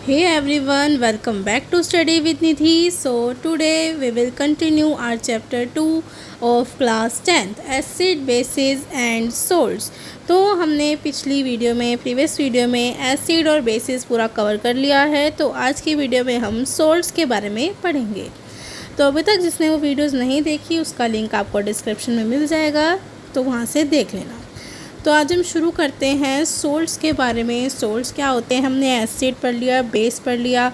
Hey everyone, welcome back to Study with Nidhi. So today we will continue our chapter 2 of class 10th Acid Bases and Salts. तो हमने पिछली video में previous video में acid और basis पूरा cover कर लिया है। तो आज की वीडियो में हम सोल्ट्स के बारे में पढ़ेंगे। तो अभी तक जिसने वो वीडियोस नहीं देखी उसका लिंक आपको डिस्क्रिप्शन में मिल जाएगा, तो वहाँ से देख लेना। तो आज हम शुरू करते हैं सोल्ट्स के बारे में। सोल्ट्स क्या होते हैं, हमने एसिड पढ़ लिया, बेस पढ़ लिया,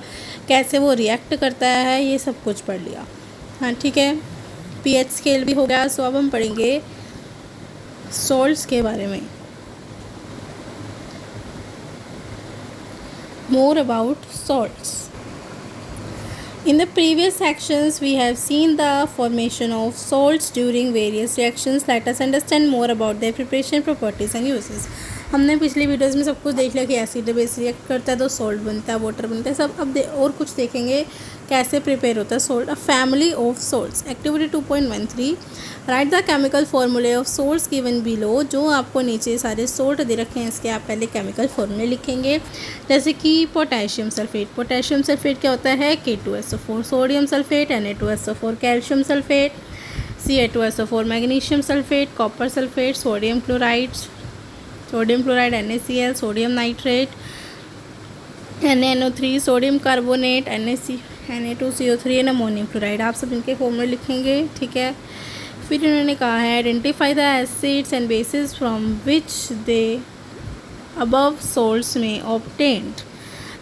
कैसे वो रिएक्ट करता है, ये सब कुछ पढ़ लिया। हाँ ठीक है, पीएच स्केल भी हो गया। सो अब हम पढ़ेंगे सोल्ट्स के बारे में। More about salts. In the previous sections, we have seen the formation of salts during various reactions. Let us understand more about their preparation, properties and uses. हमने पिछली वीडियोस में सब कुछ देख लिया कि एसिड बेस रिएक्ट करता है तो सॉल्ट बनता है, वाटर बनता है, सब। अब और कुछ देखेंगे कैसे प्रिपेयर होता है salt. A family of salts. Activity 2.13, right the chemical फॉर्मूले ऑफ सॉल्ट्स गिवन बिलो। जो आपको नीचे सारे सॉल्ट दे रखे हैं, इसके आप पहले केमिकल फॉर्मूले लिखेंगे। जैसे कि पोटेशियम सल्फेट। पोटेशियम सल्फेट क्या होता है? K2SO4 sodium sulphate, Na2SO4 calcium sulphate, Ca2SO4 magnesium sulphate, copper sulphate, sodium chloride NaCl, sodium nitrate NaNO3, sodium carbonate Na2CO3 and ammonium chloride. आप सब इनके फॉर्मूले लिखेंगे, ठीक है। फिर इन्होंने कहा है identify the acids and bases from which they above salts may obtained.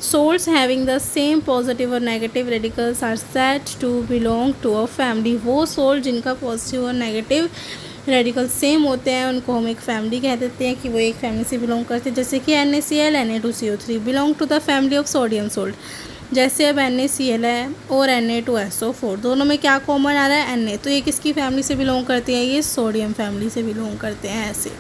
Salts having the same positive और negative radicals are said to belong to a family. वो salt जिनका positive और negative रेडिकल सेम होते हैं उनको हम एक family कह देते हैं कि वो एक फैमिली से बिलोंग करते हैं। जैसे कि NaCl, Na2CO3 belong to the family of sodium salt. जैसे अब NaCl है और Na2SO4, दोनों में क्या कॉमन आ रहा है? Na। तो ये किसकी फैमिली से बिलोंग करते हैं? ये सोडियम फैमिली से बिलोंग करते हैं, ऐसे,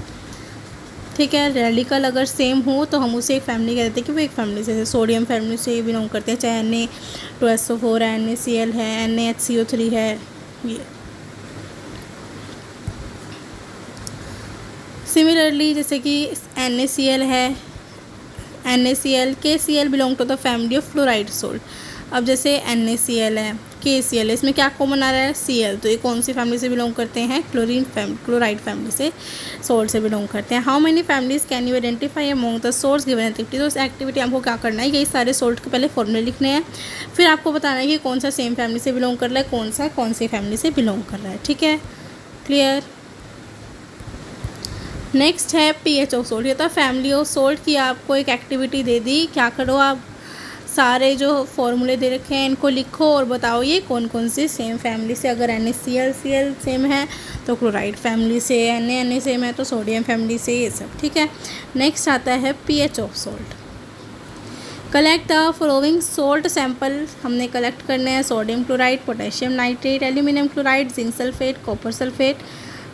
ठीक है। रेडिकल अगर सेम हो तो हम उसे एक फैमिली कह देते हैं कि वो एक फैमिली से, सोडियम फैमिली से बिलोंग करते हैं, चाहे Na2SO4 है, NaCl है, NaHCO3 है, ये। सिमिलरली जैसे कि NaCl है, NaCl, KCl belong to the family of fluoride salt. अब जैसे NaCl है, KCl है, इसमें क्या कॉमन आ रहा है? Cl। तो ये कौन सी फैमिली से बिलोंग करते हैं? क्लोराइड फैमिली से, सोल्ट से बिलोंग करते हैं। How many families can you identify among the salts given activity. तो इस एक्टिविटी आपको क्या करना है, यही सारे सोल्ट के पहले फॉर्मूले लिखने हैं, फिर आपको बताना है कि कौन सा सेम फैमिली से बिलोंग कर रहा है, कौन सी फैमिली से बिलोंग कर रहा है, ठीक है, क्लियर। नेक्स्ट है पीएच ऑफ सोल्ट। ये तो फैमिली ऑफ सोल्ट की आपको एक एक्टिविटी दे दी। क्या करो, आप सारे जो फॉर्मूले दे रखे हैं इनको लिखो और बताओ ये कौन कौन से सेम फैमिली से। अगर NaCl सेम है तो क्लोराइड फैमिली से, Na सेम है तो सोडियम फैमिली से, ये सब, ठीक है। नेक्स्ट आता है pH of salt. Collect the following salt sample. हमने कलेक्ट करने हैं sodium chloride, potassium nitrate, aluminium chloride, zinc sulphate, copper sulphate,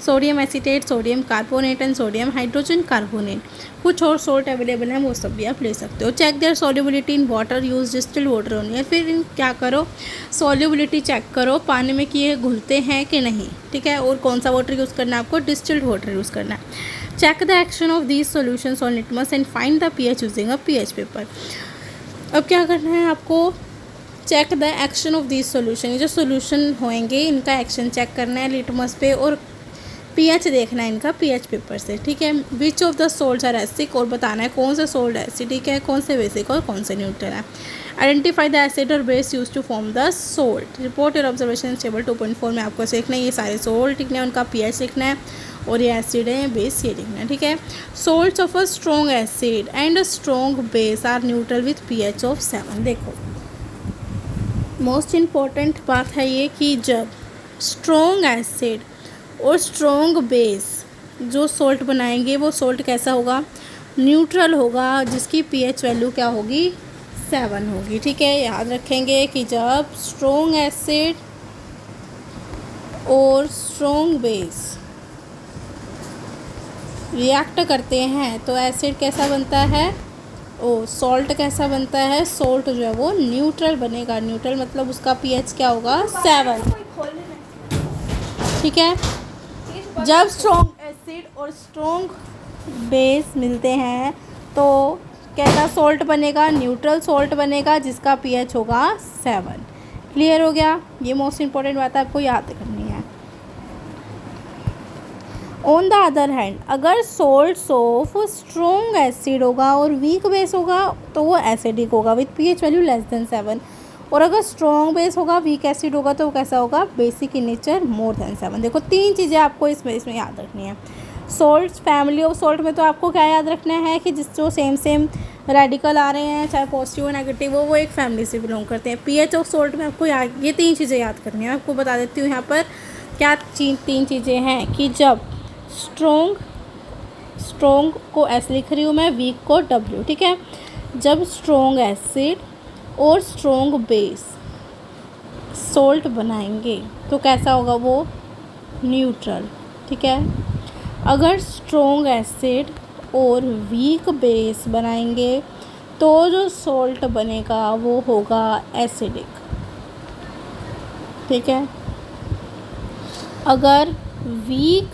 sodium acetate, sodium carbonate and sodium hydrogen carbonate. कुछ और सोल्ट अवेलेबल हैं, वो सब भी आप ले सकते हो। Check their solubility in water, use distilled water only. फिर क्या करो, सॉल्युबिलिटी चेक करो पानी में कि ये घुलते हैं कि नहीं, ठीक है। और कौन सा वाटर यूज़ करना है आपको? डिस्टिल्ड वाटर यूज़ करना है। Check the action of these solutions on litmus and find the pH using a pH paper. अब क्या करना है आपको? Check the action of these solution. ये जो सॉल्यूशन होंगे इनका एक्शन चेक करना है लिटमस पे, और पीएच देखना है इनका पीएच पेपर से, ठीक है। Which of the salts are acidic, और बताना है कौन सा सोल्ट एसिडिक है, कौन से बेसिक और कौन से न्यूट्रल है। आइडेंटिफाई द एसिड और base use to form the salt. Report your observation table 2.4 में आपको सीखना है ये सारे सोल्ट लिखना है, उनका पीएच लिखना है, और ये एसिड है, बेस ये लिखना है, ठीक है। Salts of a strong acid and a strong base are neutral with pH of 7। देखो मोस्ट इम्पॉर्टेंट बात है ये कि जब स्ट्रॉन्ग एसिड और स्ट्रॉन्ग बेस जो सोल्ट बनाएंगे वो सोल्ट कैसा होगा? न्यूट्रल होगा, जिसकी पीएच वैल्यू क्या होगी? 7 होगी, ठीक है। याद रखेंगे कि जब स्ट्रॉन्ग एसिड और स्ट्रॉन्ग बेस रिएक्ट करते हैं तो एसिड कैसा बनता है? सॉल्ट कैसा बनता है? सॉल्ट जो है वो न्यूट्रल बनेगा। न्यूट्रल मतलब उसका पीएच क्या होगा? 7, ठीक है। जब स्ट्रॉन्ग एसिड और स्ट्रॉन्ग बेस मिलते हैं तो कैसा सोल्ट बनेगा, न्यूट्रल सोल्ट बनेगा जिसका पीएच होगा 7। क्लियर हो गया, ये मोस्ट इंपॉर्टेंट बात आपको याद करनी है। ऑन द अदर हैंड, अगर सोल्ट्स ऑफ स्ट्रॉन्ग एसिड होगा और वीक बेस होगा तो वो एसिडिक होगा with pH value less than 7, और अगर स्ट्रॉन्ग बेस होगा वीक एसिड होगा तो वो कैसा होगा, basic in nature more than 7। देखो 3 चीज़ें आपको इसमें याद रखनी है। सोल्ट्स, फैमिली ऑफ सोल्ट में तो आपको क्या याद रखना है कि जिस जो सेम रेडिकल आ रहे हैं चाहे पॉजिटिव और नेगेटिव वो एक फैमिली से बिलोंग करते हैं। पीएच ऑफ सोल्ट में आपको ये 3 चीज़ें याद करनी है। आपको बता देती हूँ यहाँ पर क्या 3 चीज़ें हैं कि जब स्ट्रॉन्ग को एस लिख रही हूँ मैं, वीक को डब्ल्यू, ठीक है। जब स्ट्रॉन्ग एसिड और स्ट्रॉन्ग बेस सोल्ट बनाएंगे तो कैसा होगा, वो न्यूट्रल, ठीक है। अगर स्ट्रॉन्ग एसिड और वीक बेस बनाएंगे तो जो सोल्ट बनेगा वो होगा एसिडिक, ठीक है। अगर वीक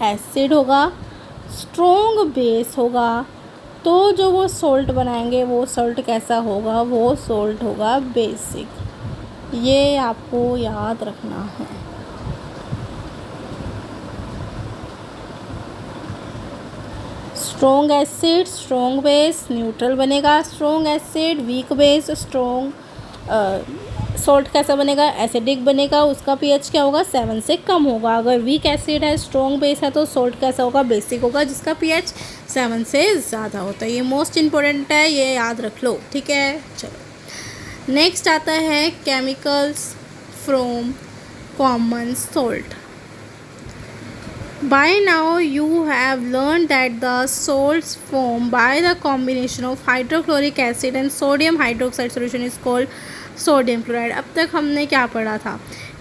एसिड होगा, स्ट्रॉन्ग बेस होगा तो जो वो सोल्ट बनाएंगे वो सोल्ट कैसा होगा, वो सोल्ट होगा बेसिक। ये आपको याद रखना है। Strong acid strong base neutral बनेगा, strong acid weak base strong salt कैसा बनेगा, एसिडिक बनेगा। उसका पीएच क्या होगा, 7 से कम होगा। अगर वीक एसिड है, स्ट्रॉन्ग बेस है तो सोल्ट कैसा होगा, बेसिक होगा जिसका पीएच 7 से ज़्यादा होता है। ये मोस्ट इम्पोर्टेंट है, ये याद रख लो, ठीक है। चलो नेक्स्ट आता है chemicals from common salt. By now you have learned that the salts formed by the combination of hydrochloric acid and sodium hydroxide solution is called sodium chloride। अब तक हमने क्या पढ़ा था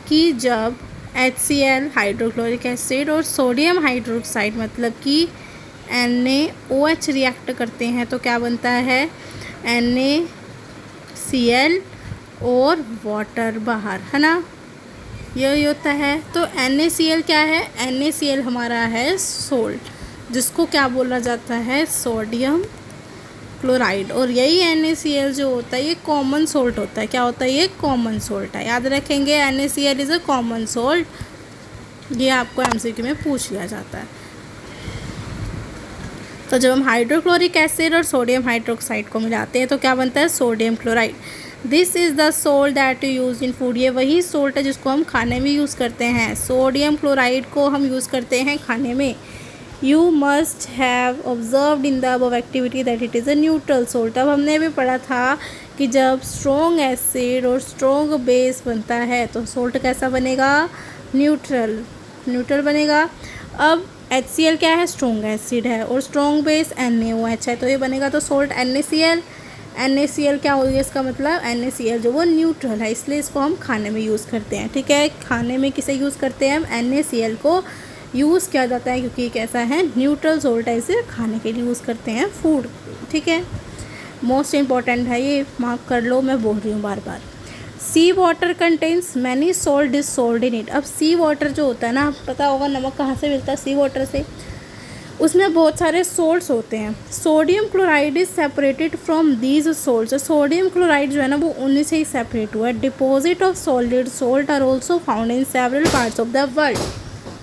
कि जब HCl हाइड्रोक्लोरिक एसिड और सोडियम हाइड्रोक्साइड मतलब कि NaOH रिएक्ट करते हैं तो क्या बनता है, NaCl और वाटर बाहर, है ना, यही होता है। तो NaCl क्या है, NaCl हमारा है सोल्ट जिसको क्या बोला जाता है, सोडियम क्लोराइड। और यही NaCl जो होता है ये कॉमन सोल्ट होता है। क्या होता है, ये कॉमन सोल्ट है, याद रखेंगे। NaCl is a common salt, ये आपको MCQ में पूछ लिया जाता है। तो जब हम हाइड्रोक्लोरिक एसिड और सोडियम हाइड्रोक्साइड को मिलाते हैं तो क्या बनता है, sodium chloride. This is the salt that you use in food. ये वही सोल्ट है जिसको हम खाने में यूज़ करते हैं। सोडियम क्लोराइड को हम यूज़ करते हैं खाने में। You must have observed in the above activity that it is a neutral salt. अब हमने भी पढ़ा था कि जब स्ट्रॉन्ग एसिड और स्ट्रॉन्ग बेस बनता है तो सोल्ट कैसा बनेगा, न्यूट्रल बनेगा। अब HCl क्या है, स्ट्रॉन्ग एसिड है और स्ट्रॉन्ग बेस NaOH है तो ये बनेगा तो सोल्ट NaCl। NaCl क्या होगी, इसका मतलब NaCl जो वो न्यूट्रल है इसलिए इसको हम खाने में यूज़ करते हैं, ठीक है। खाने में किसे यूज़ करते हैं, हम NaCl को यूज़ किया जाता है क्योंकि कैसा है, न्यूट्रल सोल्ट है, इसे खाने के लिए यूज़ करते हैं फूड, ठीक है। मोस्ट इम्पॉर्टेंट है ये, मार्क कर लो, मैं बोल रही हूँ बार बार। Sea water contains many salt dissolved in it. अब सी वाटर जो होता है ना, पता होगा नमक कहाँ से मिलता है, सी वाटर से। उसमें बहुत सारे सोल्ट्स होते हैं। Sodium chloride is separated from these salts. Sodium chloride जो है ना वो उन्हीं से ही सेपरेट हुआ है। Deposit of solid salt are also found in several parts of the world.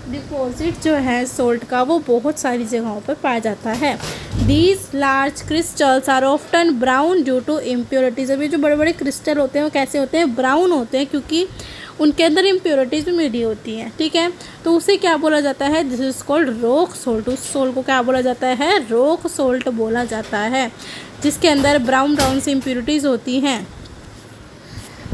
Deposit जो है सोल्ट का वो बहुत सारी जगहों पर पाया जाता है। These large crystals are often brown due to impurities. अभी जो बड़े बड़े क्रिस्टल होते हैं वो कैसे होते हैं, ब्राउन होते हैं क्योंकि उनके अंदर इम्प्योरिटीज़ भी मिली होती हैं, ठीक है। तो उसे क्या बोला जाता है, this is called rock salt. उस सोल्ट को क्या बोला जाता है, रॉक सोल्ट बोला जाता है, जिसके अंदर ब्राउन ब्राउन सी इम्प्योरिटीज़ होती हैं,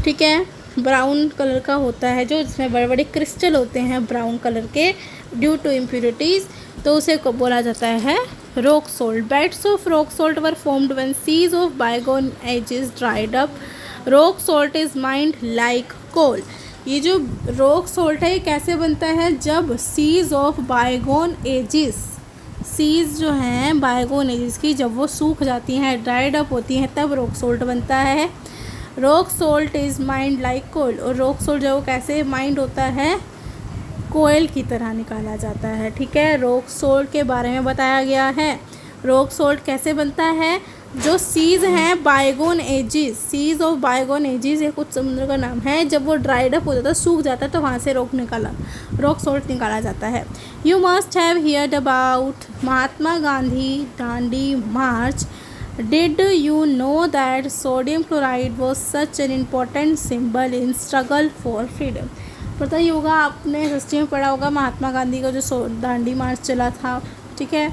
ठीक है। ब्राउन कलर का होता है जो, जिसमें बड़े बड़े क्रिस्टल होते हैं ब्राउन कलर के ड्यू टू इम्प्योरिटीज़, तो उसे को बोला जाता है rock salt. Beds of rock salt were formed when seas of bygone ages dried up. Rock salt is mined like coal. ये जो रॉक सोल्ट है ये कैसे बनता है, जब सीज ऑफ बायगोन एजिस, सीज जो हैं बायगोन एजिस की, जब वो सूख जाती हैं, ड्राइड अप होती हैं, तब रॉक सोल्ट बनता है। Rock salt is mined like coal. और रॉक सोल्ट जो कैसे माइंड होता है, कोयल की तरह निकाला जाता है, ठीक है। रॉक सोल्ट के बारे में बताया गया है। रॉक सोल्ट कैसे बनता है, जो सीज हैं बायगोन एजिस, सीज ऑफ बायगोन एजिस ये कुछ समुद्र का नाम है, जब वो ड्राइड अप हो जाता है, सूख जाता है, तो वहाँ से रॉक सॉल्ट निकाला जाता है। You must have heard about Mahatma Gandhi Dandi March. Did you know that sodium chloride was such an important symbol in struggle for freedom. पता ही होगा, आपने हिस्ट्री में पढ़ा होगा महात्मा गांधी का जो दांडी मार्च चला था, ठीक है।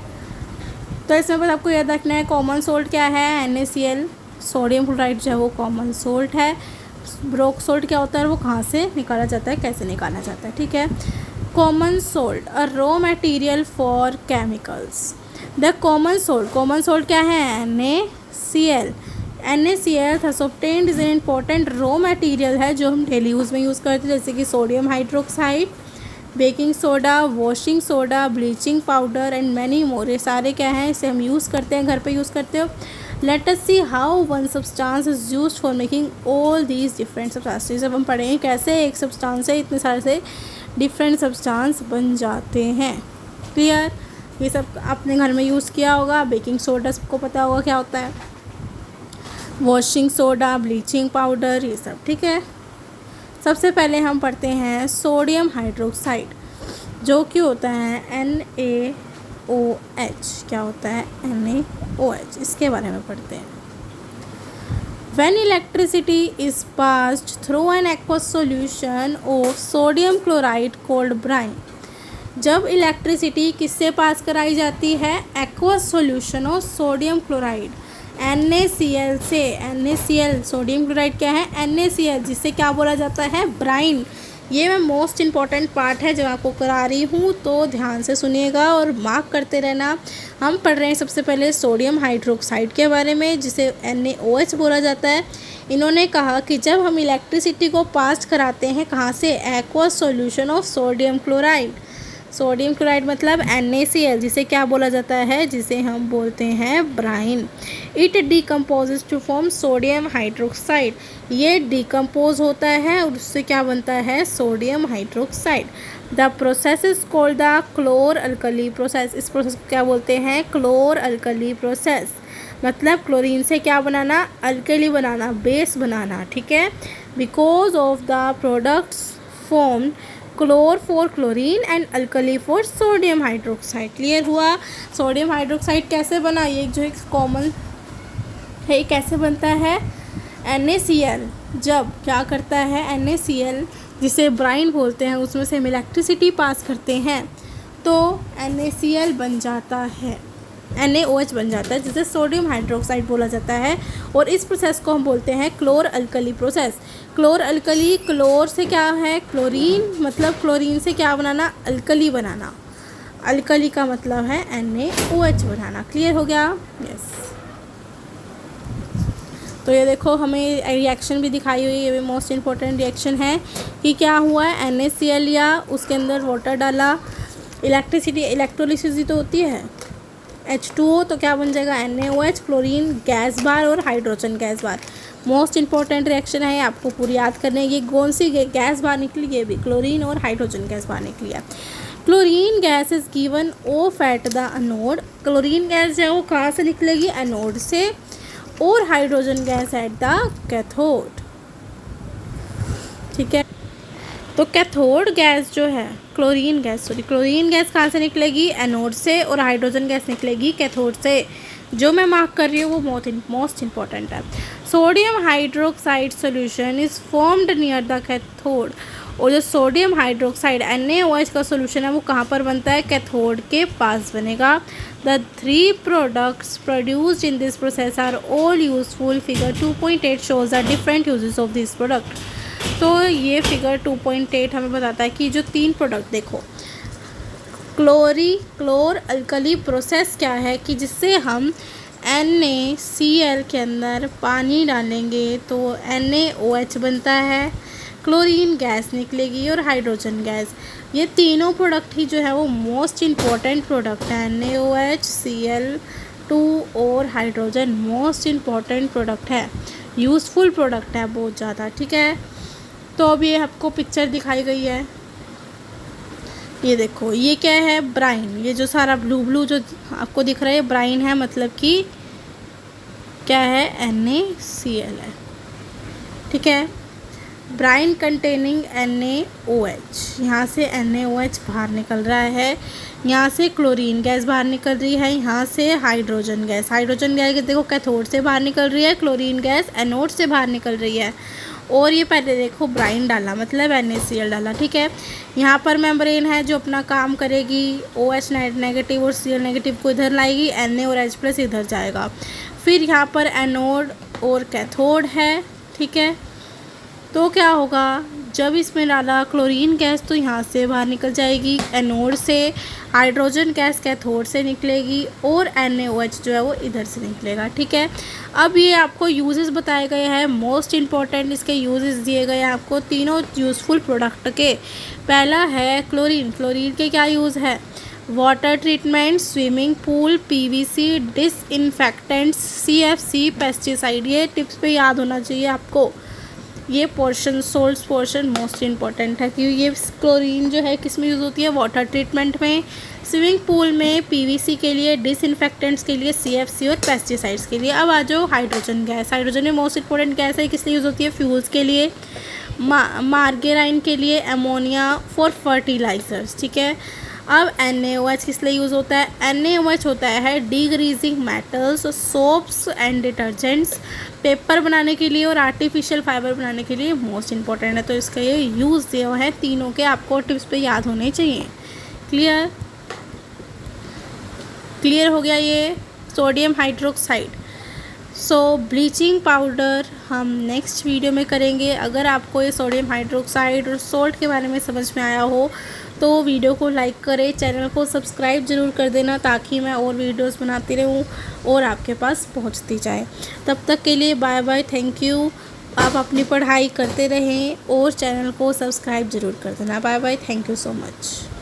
तो इसमें बस आपको याद रखना है कॉमन सोल्ट क्या है, NaCl। सोडियम क्लोराइड जो है वो कॉमन सोल्ट है। रॉक सोल्ट क्या होता है, वो कहाँ से निकाला जाता है, कैसे निकाला जाता है, ठीक है। Common salt a raw material for chemicals. The common salt क्या है, NaCl। NaCl thus obtained is an important raw material है जो हम डेली यूज़ में यूज़ करते हैं, जैसे कि sodium hydroxide, baking soda, washing soda, bleaching powder and many more. ये सारे क्या हैं, इसे हम यूज़ करते हैं, घर पे यूज़ करते हो। Let us see how one substance is used for making all these different substances. अब हम पढ़ेंगे कैसे एक सब्सटेंस से इतने सारे से डिफरेंट सब्सटेंस बन जाते हैं। क्लियर, ये सब आपने घर में यूज़ किया होगा। बेकिंग सोडा सबको पता होगा क्या होता है, वॉशिंग सोडा, ब्लीचिंग पाउडर, ये सब, ठीक है। सबसे पहले हम पढ़ते हैं सोडियम हाइड्रोक्साइड, जो कि होता है NaOH। क्या होता है, NaOH, इसके बारे में पढ़ते हैं। When electricity is passed through an aqueous solution of sodium chloride called brine। जब इलेक्ट्रिसिटी किससे पास कराई जाती है, aqueous solution of sodium chloride, NaCl से। NaCl सोडियम क्लोराइड क्या है, NaCl, जिससे क्या बोला जाता है, ब्राइन। ये मैं मोस्ट इम्पॉर्टेंट पार्ट है जो आपको करा रही हूँ, तो ध्यान से सुनिएगा और मार्क करते रहना। हम पढ़ रहे हैं सबसे पहले सोडियम हाइड्रोक्साइड के बारे में, जिसे NaOH बोला जाता है। इन्होंने कहा कि जब हम इलेक्ट्रिसिटी को पास कराते हैं कहाँ से, aqueous solution of sodium chloride. Sodium chloride मतलब NaCl, जिसे क्या बोला जाता है, जिसे हम बोलते हैं brine. It decomposes to form sodium hydroxide. ये डिकम्पोज होता है और उससे क्या बनता है, sodium hydroxide. The process is called the chlor alkali process. इस प्रोसेस को क्या बोलते हैं, क्लोर अल्कली प्रोसेस। मतलब क्लोरीन से क्या बनाना, अल्कली बनाना, बेस बनाना, ठीक है। Because of the products formed chlor for chlorine and alkali for sodium hydroxide. Clear हुआ। सोडियम हाइड्रोक्साइड कैसे बना, ये जो एक कॉमन है, कैसे बनता है, NaCl जब क्या करता है, NaCl जिसे ब्राइन बोलते हैं, उसमें से हम इलेक्ट्रिसिटी पास करते हैं तो NaCl बन जाता है, NaOH बन जाता है, जिसे सोडियम हाइड्रोक्साइड बोला जाता है। और इस प्रोसेस को हम बोलते हैं chlor alkali process. Chlor alkali, chlor से क्या है, क्लोरीन, मतलब क्लोरीन से क्या बनाना, अल्कली बनाना। अल्कली का मतलब है NaOH बनाना। क्लियर हो गया, यस। तो ये देखो हमें रिएक्शन भी दिखाई हुई है, ये भी मोस्ट इम्पॉर्टेंट रिएक्शन है कि क्या हुआ है, NaCl लिया, उसके अंदर वाटर डाला, इलेक्ट्रिसिटी, इलेक्ट्रोलिसिस तो होती है, H2O, तो क्या बन जाएगा, NaOH, क्लोरीन गैस बार और हाइड्रोजन गैस बार। मोस्ट इंपॉर्टेंट रिएक्शन है, आपको पूरी याद करने। ये कौन सी गैस बाहर निकली, ये भी क्लोरीन और हाइड्रोजन गैस बाहर निकली है। Chlorine gas is given of at the anode. Chlorine gas जो है वो कहाँ से निकलेगी, एनोड से, और hydrogen gas at the cathode, ठीक है। तो कैथोड गैस जो है, क्लोरीन गैस कहाँ से निकलेगी, एनोड से, और हाइड्रोजन गैस निकलेगी कैथोड से। जो मैं मार्क कर रही हूँ वो मोस्ट इम्पॉर्टेंट है। Sodium hydroxide solution is formed near the cathode. और जो सोडियम हाइड्रोक्साइड NaOH का सोल्यूशन है वो कहाँ पर बनता है, कैथोड के पास बनेगा। The 3 products produced in this process are all useful. Figure 2.8 shows the different uses of this product. तो ये फिगर 2.8 हमें बताता है कि जो 3 प्रोडक्ट, देखो क्लोर अल्कली प्रोसेस क्या है कि जिससे हम NaCl के अंदर पानी डालेंगे तो NaOH बनता है, क्लोरीन गैस निकलेगी और हाइड्रोजन गैस। ये तीनों प्रोडक्ट ही जो है वो मोस्ट इम्पॉर्टेंट प्रोडक्ट है। NaOH, Cl2 और हाइड्रोजन मोस्ट इम्पॉर्टेंट प्रोडक्ट है, यूज़फुल प्रोडक्ट है बहुत ज़्यादा, ठीक है। तो अब ये आपको पिक्चर दिखाई गई है, ये देखो ये क्या है, ब्राइन। ये जो सारा ब्लू जो आपको दिख रहा है ब्राइन है, मतलब कि क्या है, NaCl है, ठीक है। ब्राइन कंटेनिंग NaOH, यहाँ से NaOH बाहर निकल रहा है, यहाँ से क्लोरीन गैस बाहर निकल रही है, यहाँ से हाइड्रोजन गैस देखो कैथोड से बाहर निकल रही है, क्लोरीन गैस एनोड से बाहर निकल रही है। और ये पहले देखो ब्राइन डाला मतलब NaCl डाला, ठीक है। यहाँ पर मेम्ब्रेन है जो अपना काम करेगी, OH नेगेटिव और Cl नेगेटिव को इधर लाएगी, Na और H प्लस इधर जाएगा। फिर यहाँ पर एनोड और कैथोड है, ठीक है। तो क्या होगा, जब इसमें डाला क्लोरीन गैस तो यहाँ से बाहर निकल जाएगी एनोड से, हाइड्रोजन गैस कैथोड से निकलेगी और NaOH जो है वो इधर से निकलेगा, ठीक है। अब ये आपको यूजेस बताए गए हैं, मोस्ट इम्पॉर्टेंट इसके यूजेस दिए गए हैं आपको तीनों यूज़फुल प्रोडक्ट के। पहला है क्लोरीन के क्या यूज़ है, water treatment, swimming pool, PVC, disinfectants, CFC, pesticide. ये टिप्स पे याद होना चाहिए आपको, ये portion salts portion most important है क्योंकि ये क्लोरीन जो है किस में यूज़ होती है, वाटर ट्रीटमेंट में, स्विमिंग पूल में, PVC के लिए, डिसइंफेक्टेंट्स के लिए, CFC और पेस्टिसाइड्स के लिए। अब आ जाओ हाइड्रोजन गैस। हाइड्रोजन में मोस्ट इम्पॉर्टेंट गैस है, किस लिए यूज़ होती है, फ्यूल्स के लिए, मार्गेराइन के लिए, अमोनिया फॉर फर्टिलाइजर्स, ठीक है। अब NaOH किस लिए यूज़ होता है, NaOH होता है degreasing metals, soaps and detergents, paper बनाने के लिए और आर्टिफिशियल फाइबर बनाने के लिए मोस्ट इम्पॉर्टेंट है। तो इसका ये यूज़ दिया हुआ है, तीनों के आपको टिप्स पे याद होने चाहिए। क्लियर हो गया ये सोडियम हाइड्रोक्साइड। सो ब्लीचिंग पाउडर हम नेक्स्ट वीडियो में करेंगे। अगर आपको ये सोडियम हाइड्रोक्साइड और सोल्ट के बारे में समझ में आया हो तो वीडियो को लाइक करें, चैनल को सब्सक्राइब ज़रूर कर देना ताकि मैं और वीडियोस बनाती रहूं और आपके पास पहुंचती जाए। तब तक के लिए बाय बाय, थैंक यू। आप अपनी पढ़ाई करते रहें और चैनल को सब्सक्राइब ज़रूर कर देना। Bye bye, thank you so much.